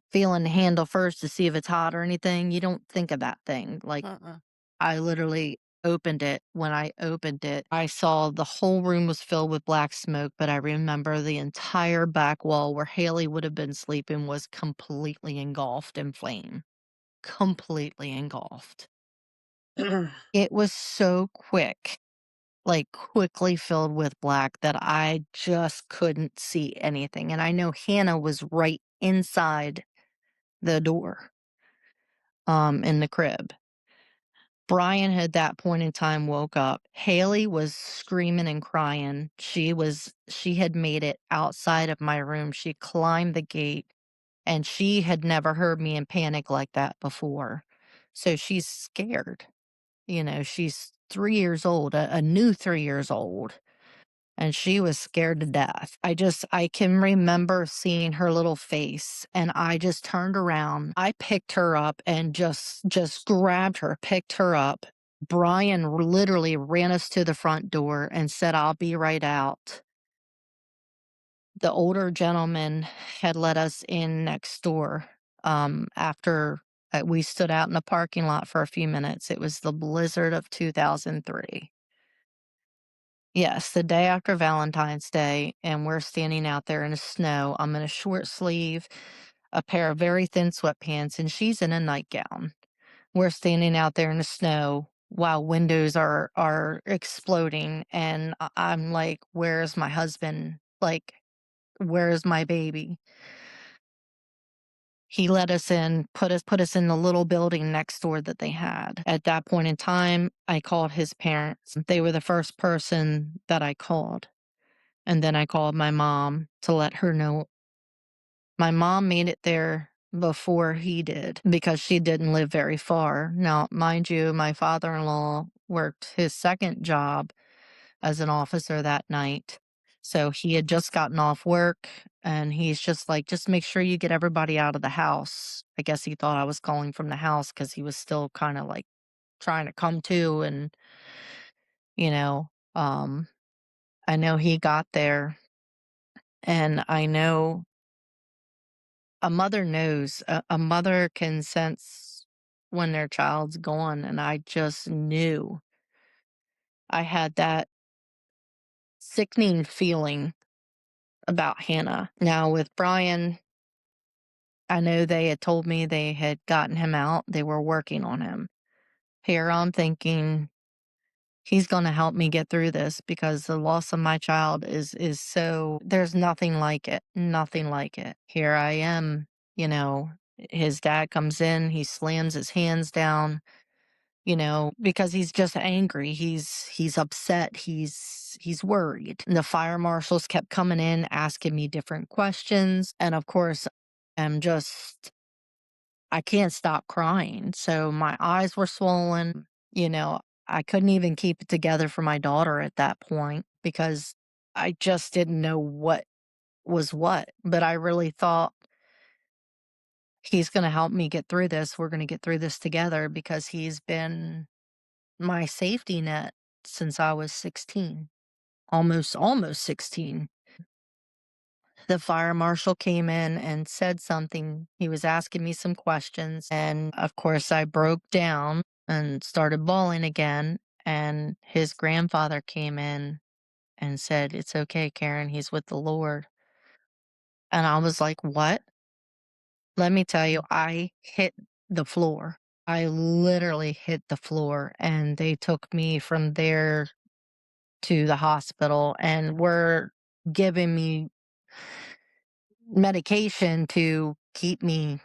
[SPEAKER 2] feeling the handle first to see if it's hot or anything. You don't think of that thing. Like,
[SPEAKER 1] Uh-uh.
[SPEAKER 2] I literally opened it. When I opened it, I saw the whole room was filled with black smoke, but I remember the entire back wall where Haley would have been sleeping was completely engulfed in flame. Completely engulfed. It was so quick, like quickly filled with black that I just couldn't see anything. And I know Hannah was right inside the door, in the crib. Brian at that point in time woke up. Haley was screaming and crying. She had made it outside of my room. She climbed the gate and she had never heard me in panic like that before. So she's scared. She's 3 years old, a new 3 years old, and she was scared to death. I can remember seeing her little face, and I just turned around. I picked her up and just grabbed her, picked her up. Brian literally ran us to the front door and said, "I'll be right out." The older gentleman had let us in next door, after we stood out in the parking lot for a few minutes. It was the blizzard of 2003. Yes, the day after Valentine's Day, and we're standing out there in the snow. I'm in a short sleeve, a pair of very thin sweatpants, and she's in a nightgown. We're standing out there in the snow while windows are exploding, and I'm like, "Where's my husband? Like, where's my baby?" He let us in, put us in the little building next door that they had. At that point in time, I called his parents. They were the first person that I called. And then I called my mom to let her know. My mom made it there before he did because she didn't live very far. Now, mind you, my father-in-law worked his second job as an officer that night. So he had just gotten off work and he's just like, just make sure you get everybody out of the house. I guess he thought I was calling from the house because he was still kind of like trying to come to. And, you know, um, I know he got there and I know a mother knows, a mother can sense when their child's gone. And I just knew I had that sickening feeling about Hannah. Now, with Brian, I know they had told me they had gotten him out. They were working on him. Here I'm thinking he's going to help me get through this because the loss of my child is so there's nothing like it. Nothing like it. Here I am, you know, his dad comes in, he slams his hands down, because he's just angry. He's upset. He's worried. And the fire marshals kept coming in asking me different questions, and of course, I'm just I can't stop crying. So my eyes were swollen. You know, I couldn't even keep it together for my daughter at that point because I just didn't know what was what. But I really thought he's going to help me get through this. We're going to get through this together because he's been my safety net since I was 16, almost 16. The fire marshal came in and said something. He was asking me some questions. And of course, I broke down and started bawling again. And his grandfather came in and said, "It's okay, Karen. He's with the Lord." And I was like, "What?" Let me tell you, I hit the floor. I literally hit the floor. And they took me from there to the hospital and were giving me medication to keep me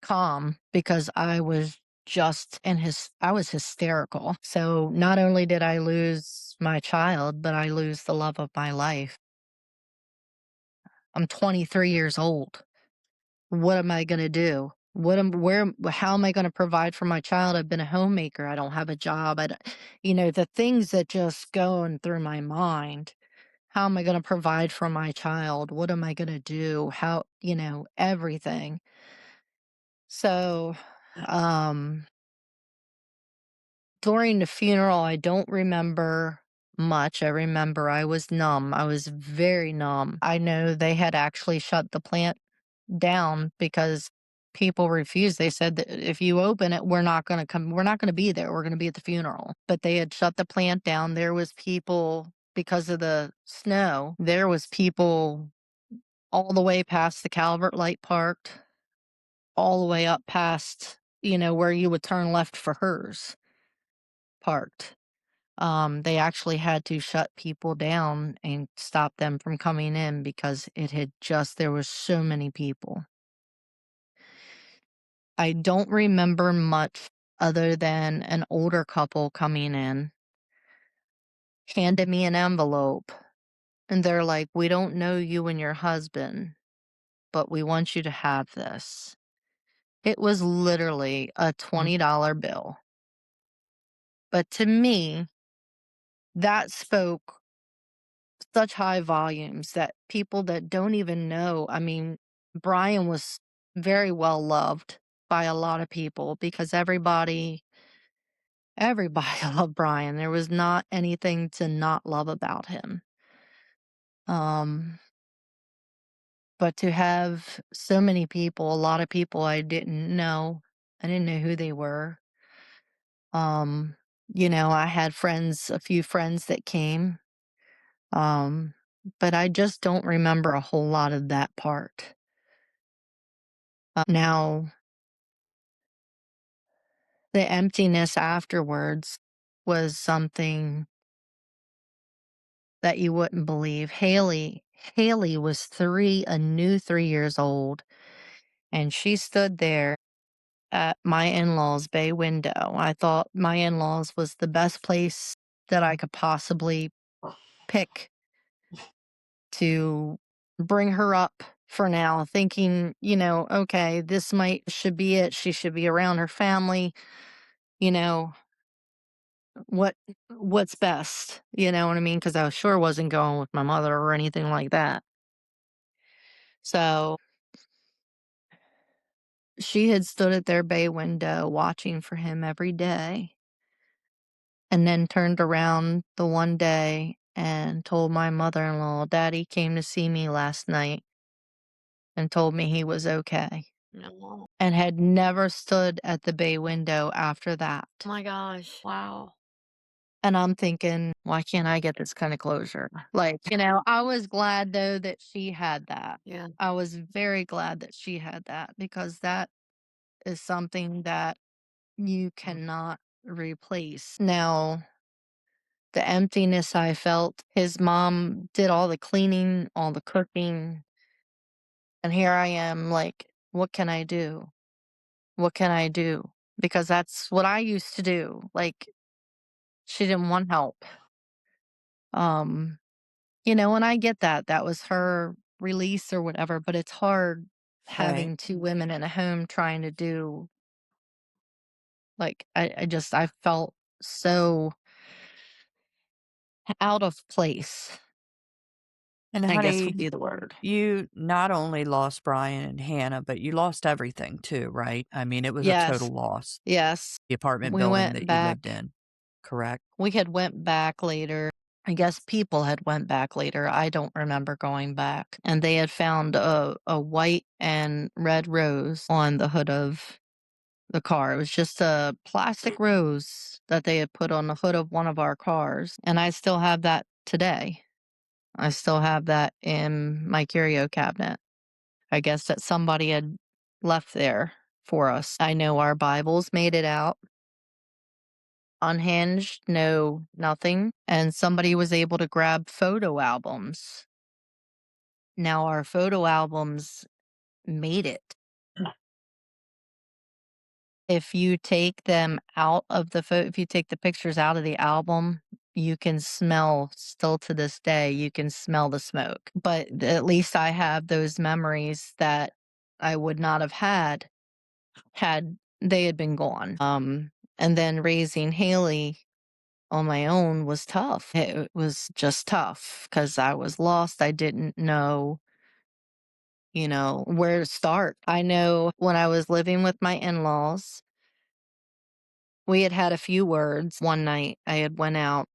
[SPEAKER 2] calm because I was just in his I was hysterical. So not only did I lose my child, but I lose the love of my life. I'm 23 years old. What am I gonna do? How am I gonna provide for my child? I've been a homemaker. I don't have a job. The things that just going through my mind. How am I gonna provide for my child? What am I gonna do? Everything. So, um, during the funeral, I don't remember much. I remember I was numb. I was very numb. I know they had actually shut the plant down because people refused. They said that if you open it, we're not gonna be there. We're gonna be at the funeral. But they had shut the plant down. There was people because of the snow, there was people all the way past the Calvert Light parked, all the way up past, where you would turn left for hers parked. They actually had to shut people down and stop them from coming in because there was so many people. I don't remember much other than an older couple coming in, handed me an envelope, and they're like, "We don't know you and your husband, but we want you to have this." It was literally a $20 bill. But to me, that spoke such high volumes that people that don't even know, I mean, Brian was very well loved by a lot of people because everybody loved Brian. There was not anything to not love about him. Um, but to have so many people, a lot of people I didn't know who they were. Um, I had a few friends that came, um, but I just don't remember a whole lot of that part. Now, the emptiness afterwards was something that you wouldn't believe. Haley was a new 3 years old, and she stood there at my in-laws' bay window. I thought my in-laws was the best place that I could possibly pick to bring her up for now, thinking, okay, should be it. She should be around her family, you know, what what's best, you know what I mean? Because I sure wasn't going with my mother or anything like that. So she had stood at their bay window watching for him every day and then turned around the one day and told my mother-in-law, "Daddy came to see me last night and told me he was okay."
[SPEAKER 3] No.
[SPEAKER 2] And had never stood at the bay window after that.
[SPEAKER 3] My gosh, wow.
[SPEAKER 2] And I'm thinking, "Why can't I get this kinda closure?" Like, I was glad though that she had that.
[SPEAKER 3] Yeah.
[SPEAKER 2] I was very glad that she had that because that is something that you cannot replace. Now, the emptiness I felt, his mom did all the cleaning, all the cooking, and here I am like, "What can I do? What can I do?" Because that's what I used to do. Like, she didn't want help. Um, and I get that. That was her release or whatever, but it's hard
[SPEAKER 1] Right.
[SPEAKER 2] having two women in a home trying to do I felt so out of place,
[SPEAKER 1] And
[SPEAKER 2] I guess would
[SPEAKER 1] honey,
[SPEAKER 2] be the word.
[SPEAKER 1] you not only lost Brian and Hannah, but you lost everything too, right? I mean, it was a total
[SPEAKER 2] Yes,
[SPEAKER 1] loss.
[SPEAKER 2] yes.
[SPEAKER 1] The apartment
[SPEAKER 2] We
[SPEAKER 1] building
[SPEAKER 2] went
[SPEAKER 1] that you lived
[SPEAKER 2] back.
[SPEAKER 1] in, correct?
[SPEAKER 2] We had went back later. I guess people had went back later. I don't remember going back. And they had found a white and red rose on the hood of the car. It was just a plastic rose that they had put on the hood of one of our cars. And I still have that today. I still have that in my curio cabinet. I guess that somebody had left there for us. I know our Bibles made it out. Unhinged, no, nothing. And somebody was able to grab photo albums. Now our photo albums made it. If you take them out of the if you take the pictures out of the album, you can smell still to this day, you can smell the smoke. But at least I have those memories that I would not have had they had been gone. And then raising Haley on my own was tough. It was just tough because I was lost. I didn't know, where to start. I know when I was living with my in-laws, we had had a few words. One night I had went out.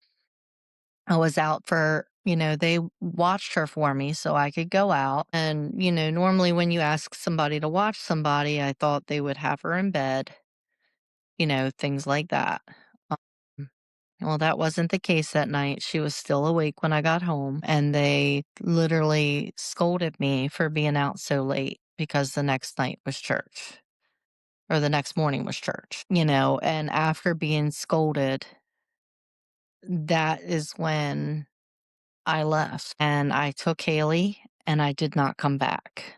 [SPEAKER 2] I was out for, they watched her for me so I could go out. And, normally when you ask somebody to watch somebody, I thought they would have her in bed, things like that. Um, well, that wasn't the case that night. She was still awake when I got home, and they literally scolded me for being out so late because the next night was church, or the next morning was church, and after being scolded, that is when I left and I took Haley and I did not come back.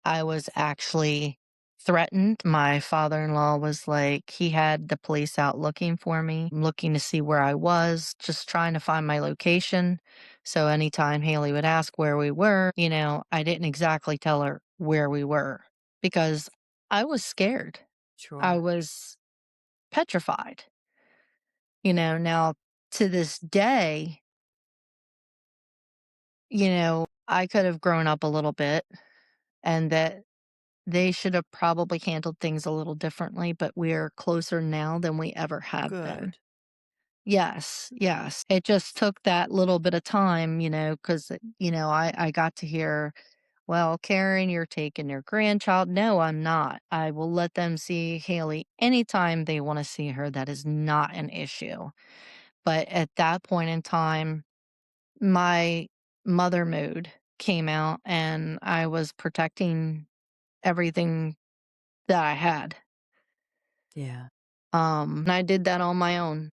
[SPEAKER 2] I was actually threatened. My father-in-law was like, he had the police out looking for me, looking to see where I was, just trying to find my location. So anytime Haley would ask where we were, I didn't exactly tell her where we were because I was scared. I
[SPEAKER 1] Sure.
[SPEAKER 2] was petrified. Now to this day, I could have grown up a little bit and that they should have probably handled things a little differently, but we're closer now than we ever have been.
[SPEAKER 1] Good.
[SPEAKER 2] Yes, yes. It just took that little bit of time, because, I got to hear, well, Karen, you're taking your grandchild. No, I'm not. I will let them see Haley anytime they want to see her. That is not an issue. But at that point in time, my mother mood came out and I was protecting everything that I had.
[SPEAKER 1] Yeah.
[SPEAKER 2] And I did that on my own.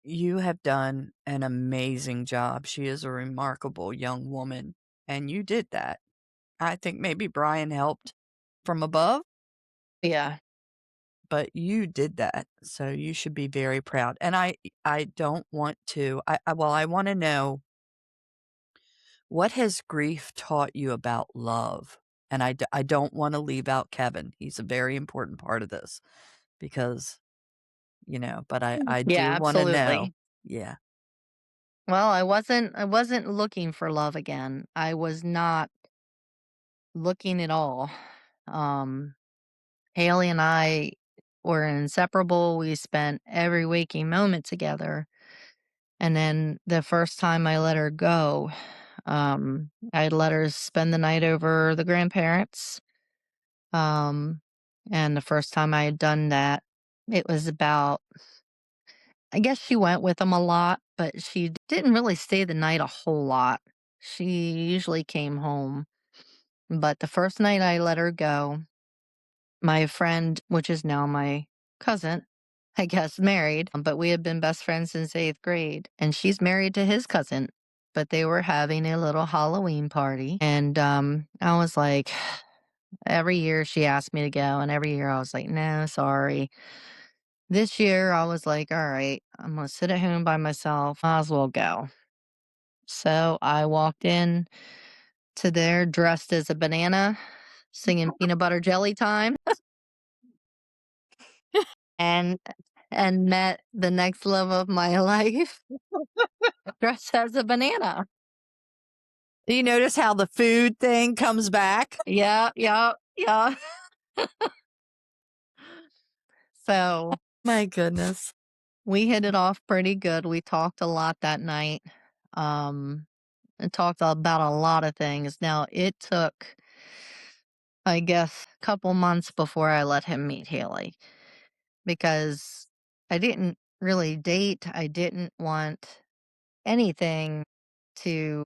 [SPEAKER 1] You have done an amazing job. She is a remarkable young woman, and you did that. I think maybe Brian helped from above,
[SPEAKER 2] Yeah.
[SPEAKER 1] but you did that. So you should be very proud. And I don't want to well, I want to know, what has grief taught you about love? And I don't want to leave out Kevin. He's a very important part of this because, but I
[SPEAKER 2] Yeah,
[SPEAKER 1] do want to know.
[SPEAKER 2] absolutely.
[SPEAKER 1] Yeah.
[SPEAKER 2] Well, I wasn't looking for love again. I was not looking at all. Um, Haley and I were inseparable. We spent every waking moment together. And then the first time I let her go, I let her spend the night over the grandparents. Um, and the first time I had done that, it was about, I guess she went with them a lot, but she didn't really stay the night a whole lot. She usually came home. But the first night I let her go, my friend, which is now my cousin, I guess, married, but we had been best friends since eighth grade. And she's married to his cousin. But they were having a little Halloween party. And I was like, every year she asked me to go. And every year I was like, no, sorry. This year I was like, all right, I'm going to sit at home by myself. Might as well go. So I walked in to there dressed as a banana, singing peanut butter jelly time, and met the next love of my life dressed as a banana.
[SPEAKER 1] Do you notice how the food thing comes back?
[SPEAKER 2] Yeah, yeah, yeah. So
[SPEAKER 1] My goodness.
[SPEAKER 2] we hit it off pretty good. We talked a lot that night. Um, and talked about a lot of things. Now it took, I guess, a couple months before I let him meet Haley because I didn't really date. I didn't want anything to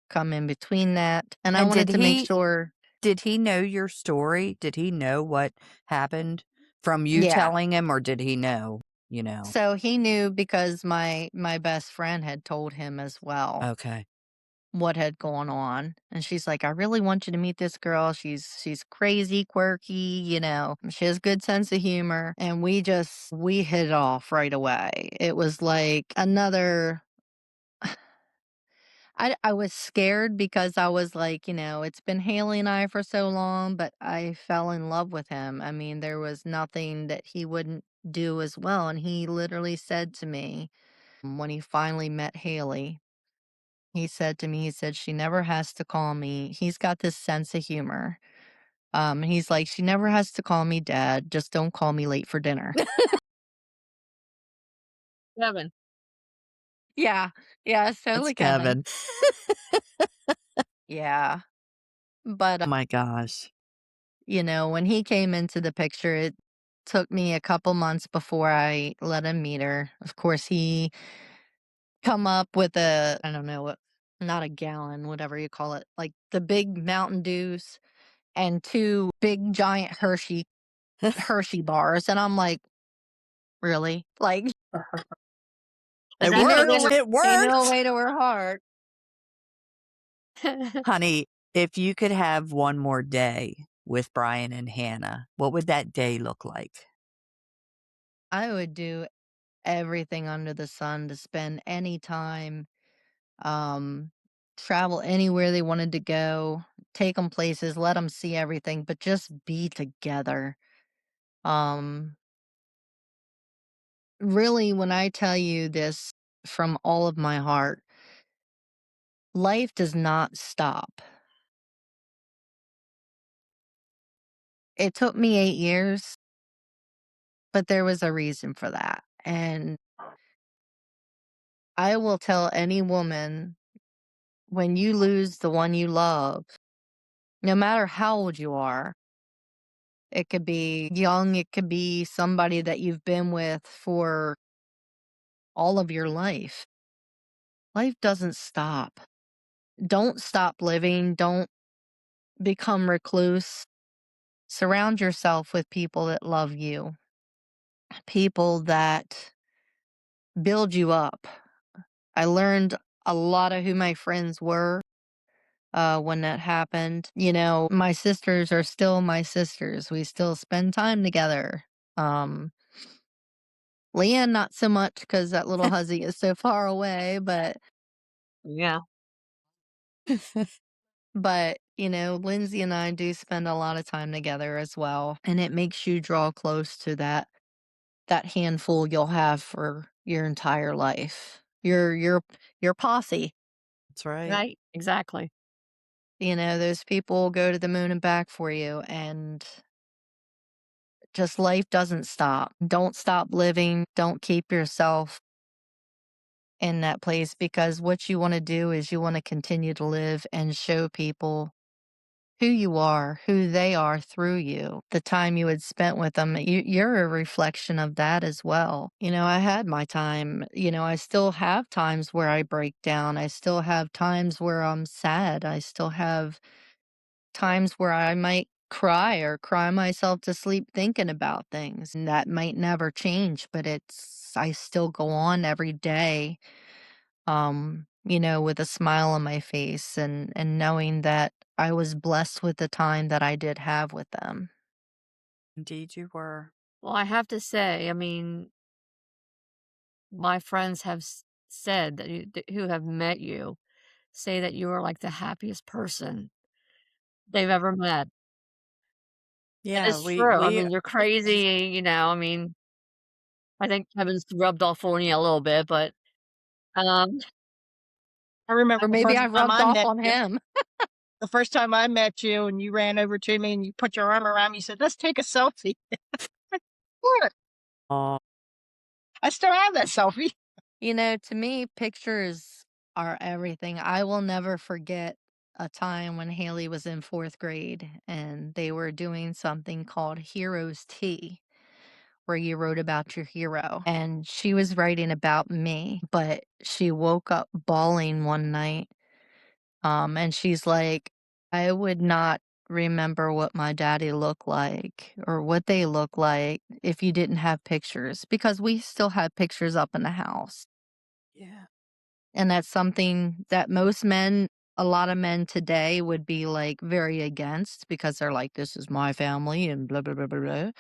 [SPEAKER 2] come in between that. And I
[SPEAKER 1] And
[SPEAKER 2] wanted to make sure.
[SPEAKER 1] did he know your story? Did he know what happened from you
[SPEAKER 2] Yeah.
[SPEAKER 1] telling him, or did he know, you know?
[SPEAKER 2] So he knew because my best friend had told him as well.
[SPEAKER 1] Okay.
[SPEAKER 2] what had gone on. And she's like, "I really want you to meet this girl. She's crazy, quirky, she has good sense of humor." And we hit it off right away. It was like another I was scared because I was like, it's been Haley and I for so long, but I fell in love with him. I mean, there was nothing that he wouldn't do as well. And he literally said to me when he finally met Haley, he said to me, he said, "She never has to call me." He's got this sense of humor. And he's like, "She never has to call me dad. Just don't call me late for dinner."
[SPEAKER 3] Kevin.
[SPEAKER 2] Yeah. Yeah. It's
[SPEAKER 1] That's
[SPEAKER 2] totally Kevin.
[SPEAKER 1] Kevin.
[SPEAKER 2] Yeah. But
[SPEAKER 1] Oh my gosh.
[SPEAKER 2] When he came into the picture, it took me a couple months before I let him meet her. Of course, he come up with I don't know what, not a gallon, whatever you call it, like the big Mountain Dews and two big giant Hershey bars, and I'm like, really? Like,
[SPEAKER 3] Is
[SPEAKER 1] It
[SPEAKER 3] that her
[SPEAKER 1] worked.
[SPEAKER 3] dinner?
[SPEAKER 1] It
[SPEAKER 2] ain't no
[SPEAKER 1] worked.
[SPEAKER 2] way to her heart.
[SPEAKER 1] Honey, if you could have one more day with Brian and Hannah, what would that day look like?
[SPEAKER 2] I would do everything under the sun to spend any time, um, travel anywhere they wanted to go, take them places, let them see everything, but just be together. Um, Really, when I tell you this from all of my heart, life does not stop. It took me 8 years, but there was a reason for that. And I will tell any woman, when you lose the one you love, no matter how old you are, it could be young, it could be somebody that you've been with for all of your life. Life doesn't stop. Don't stop living. Don't become recluse. Surround yourself with people that love you, people that build you up. I learned a lot of who my friends were when that happened. My sisters are still my sisters. We still spend time together. Um, Leanne, not so much because that little hussy is so far away,
[SPEAKER 3] Yeah.
[SPEAKER 2] but Lindsay and I do spend a lot of time together as well. And it makes you draw close to that handful you'll have for your entire life. Your posse.
[SPEAKER 1] That's right.
[SPEAKER 3] Right. Exactly.
[SPEAKER 2] Those people go to the moon and back for you, and just life doesn't stop. Don't stop living. Don't keep yourself in that place, because what you want to do is you want to continue to live and show people who you are, who they are through you. The time you had spent with them, you're a reflection of that as well. I had my time. I still have times where I break down. I still have times where I'm sad. I still have times where I might cry or cry myself to sleep thinking about things. And that might never change, but I still go on every day, with a smile on my face, and knowing that I was blessed with the time that I did have with them.
[SPEAKER 1] Indeed, you were.
[SPEAKER 3] Well, I have to say, I mean, my friends have said that who have met you say that you are like the happiest person they've ever met. And
[SPEAKER 1] Yeah,
[SPEAKER 3] it's
[SPEAKER 1] we
[SPEAKER 3] true. I
[SPEAKER 1] we
[SPEAKER 3] mean, you're crazy, I mean, I think Kevin's rubbed off on you a little bit, but, um,
[SPEAKER 4] I remember
[SPEAKER 2] Or
[SPEAKER 4] the
[SPEAKER 2] maybe
[SPEAKER 4] first
[SPEAKER 2] I
[SPEAKER 4] time
[SPEAKER 2] rubbed
[SPEAKER 4] I
[SPEAKER 2] off
[SPEAKER 4] met
[SPEAKER 2] on
[SPEAKER 4] you.
[SPEAKER 2] him.
[SPEAKER 4] The first time I met you and you ran over to me and you put your arm around me, you said, "Let's take a selfie." What?
[SPEAKER 1] Aw,
[SPEAKER 4] I still have that selfie.
[SPEAKER 2] To me, pictures are everything. I will never forget a time when Haley was in fourth grade and they were doing something called Heroes Tea, where you wrote about your hero. And she was writing about me, but she woke up bawling one night. And she's like, "I would not remember what my daddy looked like or what they look like if you didn't have pictures," because we still have pictures up in the house.
[SPEAKER 1] yeah.
[SPEAKER 2] And that's something that most men a lot of men today would be, like, very against because they're like, "This is my family," and blah, blah, blah, blah, blah.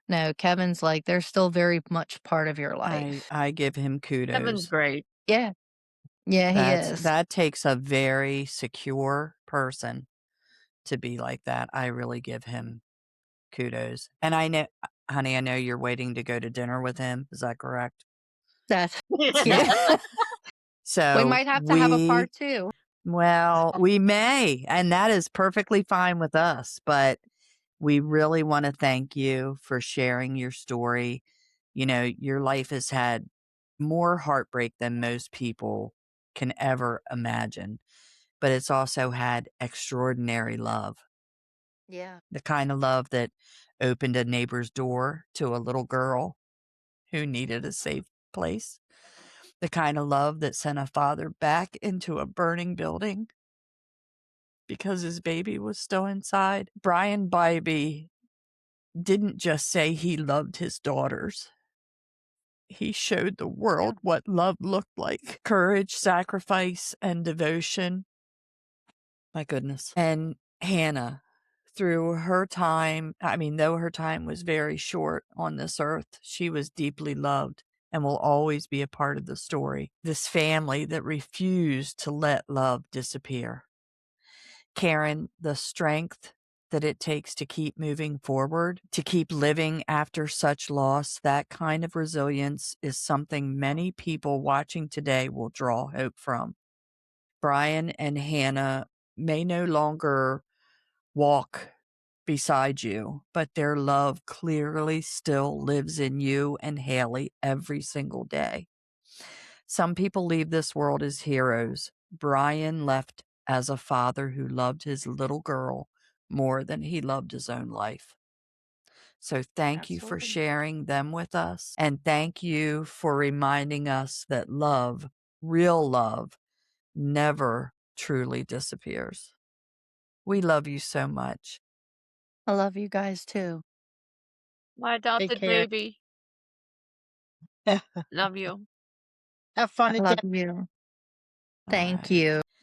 [SPEAKER 2] No, Kevin's like, they're still very much part of your life.
[SPEAKER 1] I give him
[SPEAKER 3] Kevin's
[SPEAKER 1] kudos.
[SPEAKER 3] great.
[SPEAKER 2] Yeah. Yeah, he is.
[SPEAKER 1] That takes a very secure person to be like that. I really give him kudos. And I know, honey, I know you're waiting to go to dinner with him. Is that correct?
[SPEAKER 2] That's
[SPEAKER 1] Yeah.
[SPEAKER 2] yeah. We
[SPEAKER 1] So
[SPEAKER 2] might have to have a part 2.
[SPEAKER 1] well, we may, and that is perfectly fine with us. But we really want to thank you for sharing your story. You know, your life has had more heartbreak than most people can ever imagine, but it's also had extraordinary love.
[SPEAKER 2] Yeah.
[SPEAKER 1] The kind of love that opened a neighbor's door to a little girl who needed a safe place. The kind of love that sent a father back into a burning building because his baby was still inside. Brian Bibey didn't just say he loved his daughters. He showed the world what love looked like. Courage, sacrifice, and devotion. My goodness. And Hannah, through her time, I mean, though her time was very short on this earth, she was deeply loved and will always be a part of the story. This family that refused to let love disappear. Karen, the strength that it takes to keep moving forward, to keep living after such loss, that kind of resilience is something many people watching today will draw hope from. Brian and Hannah may no longer walk beside you, but their love clearly still lives in you and Haley every single day. Some people leave this world as heroes. Brian left as a father who loved his little girl more than he loved his own life. So thank you for
[SPEAKER 2] Absolutely.
[SPEAKER 1] sharing them with us. And thank you for reminding us that love, real love, never truly disappears. We love you so much.
[SPEAKER 2] I love you guys too.
[SPEAKER 3] My
[SPEAKER 4] Take
[SPEAKER 3] adopted
[SPEAKER 4] care.
[SPEAKER 3] baby. Love you.
[SPEAKER 4] Have fun
[SPEAKER 2] I
[SPEAKER 4] at
[SPEAKER 2] love
[SPEAKER 4] dinner.
[SPEAKER 2] you.
[SPEAKER 1] All
[SPEAKER 2] Thank
[SPEAKER 1] right.
[SPEAKER 2] you.